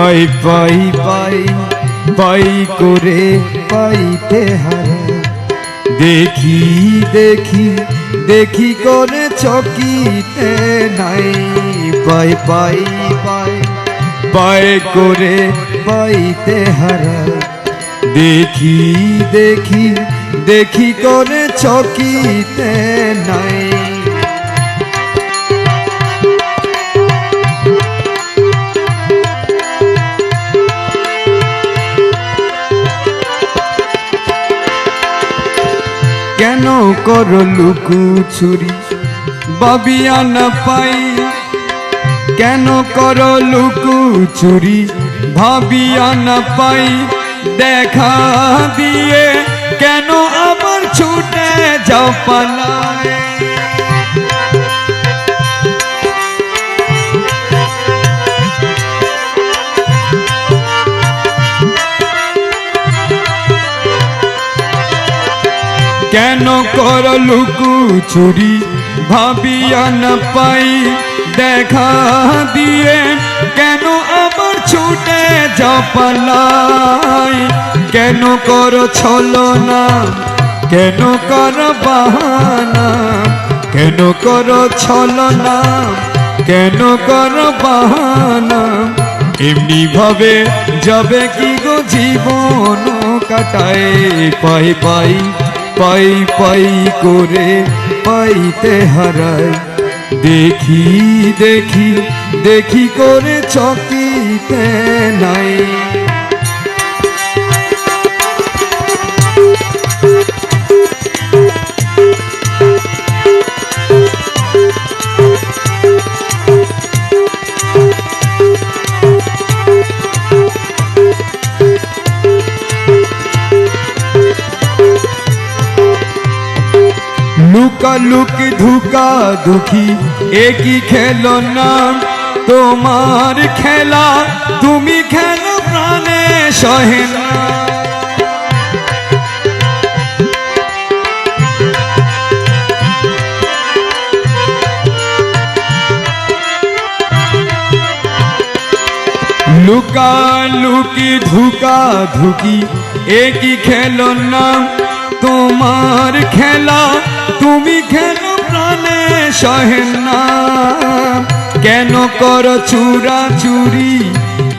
পাই পাই পাই পাই করে পাইতে হারাই। দেখি দেখি দেখি করে চকিতে নাই, পাই পাই পাই পাই করে পাইতে হারাই। দেখি দেখি দেখি করে চকিতে নাই। কেন করো লুকোচুরি ভাবিয়া না পাই, কেন করো লুকোচুরি ভাবিয়া না পাই। দেখা দিয়ে কেন আবার ছুটে যাও পালায়। কেন করো লুকোচুরি ভাবিয়া না পাই। দেখা দিয়ে কেন আবার ছুটে যাও পালাই। কেন করো ছলনা, কেন করো বাহানা, কেন করো ছলনা, কেন করো বাহানা। এমনি ভাবে যাবে কি গো জীবন কাটায়। পাই পাই পাই পাই করে পাইতে হারাই। দেখি দেখি দেখি করে চকিতে নাই। লুকালুকি ধুকা ধুকি একই খেলো না। তোমার খেলা তুমি খেলো প্রাণে সহে না। লুকালুকি ধুকা ধুকি একই খেলো না। তোমার খেলা তুমি খেলো প্রাণে সহে না। কেন করো চুরা চুরি,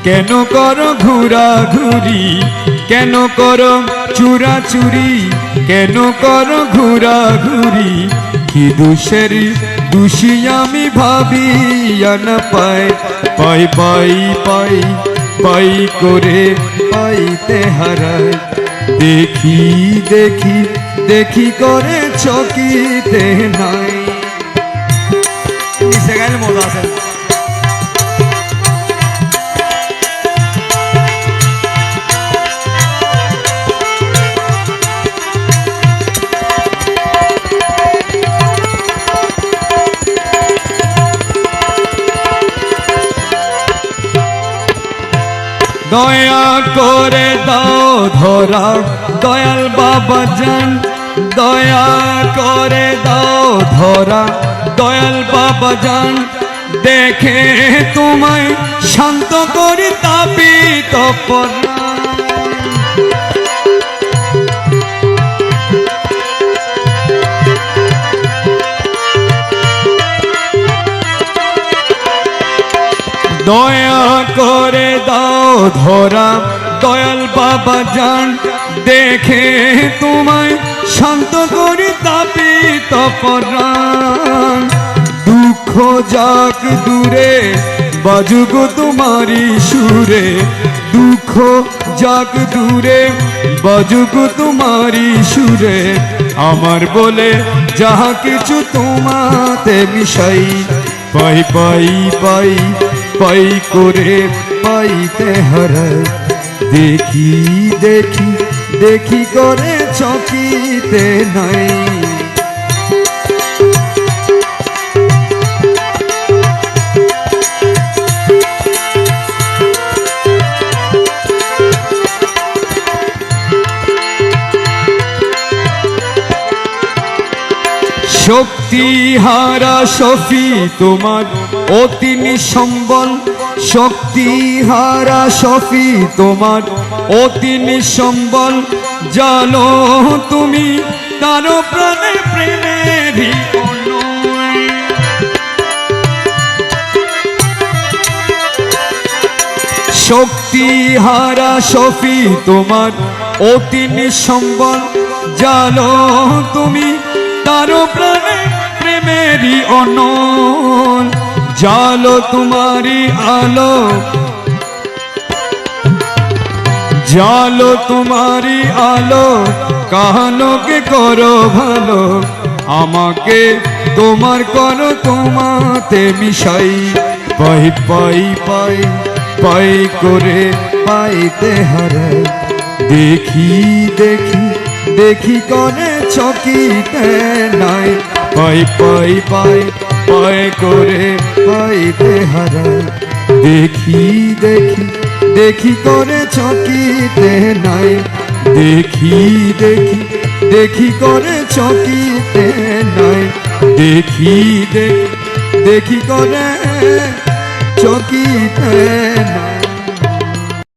কেন করো ঘুরা ঘুরি, কেন করো চুরা চুরি, কেন করো ঘুরা ঘুরি। কি দোষের দোষী আমি ভাবিয়া না পাই। পাই পাই পাই পাই করে পাইতে হারাই। দেখি দেখি দেখি করে চকিতে নাই। নিচে গাইলে মজা আছে। দয়া করে দাও ধরা দয়াল বাবা জান। দয়া করে দাও ধরা দয়াল বাবা জান। দেখে তোমায় শান্ত করি তাপিত পরাণ। দয়া করে দাও ধরা দয়াল বাবা জান। দেখে তোমায় শান্ত করি তাপিত পরাণ। দুঃখ যাক দূরে বাজুক তোমারি সুরে। দুঃখ যাক দূরে বাজুক তোমারি সুরে। আমার বলে যাহা কিছু তোমাতে মিশাই। পাই পাই পাই পাই করে পাইতে হারাই। দেখি দেখি দেখি করে চকিতে নাই। শক্তি হারা শফি তোমার অতি নিঃসম্বল। শক্তি হারা সফি তোমার অতি নিঃসম্বল জানো তুমি তার প্রাণে প্রেমেরই শক্তি হারা সফি তোমার অতি নিঃসম্বল জানো তুমি তার প্রাণে প্রেমেরই অনল জালো তোমারি আলো জালো তোমারি আলো কাহালোকে করো ভালো আমাকে তোমার করো তোমাতে মিশাই পাই পাই পাই পাই করে পাইতে হারাই দেখি দেখি দেখি করে চকিতে নাই পাই পাই পাই পাই করে পাইতে হারাই দেখি দেখি দেখি করে চকিতে নাই দেখি দেখি দেখি করে চকিতে নাই দেখি দেখি দেখি করে চকিতে নাই।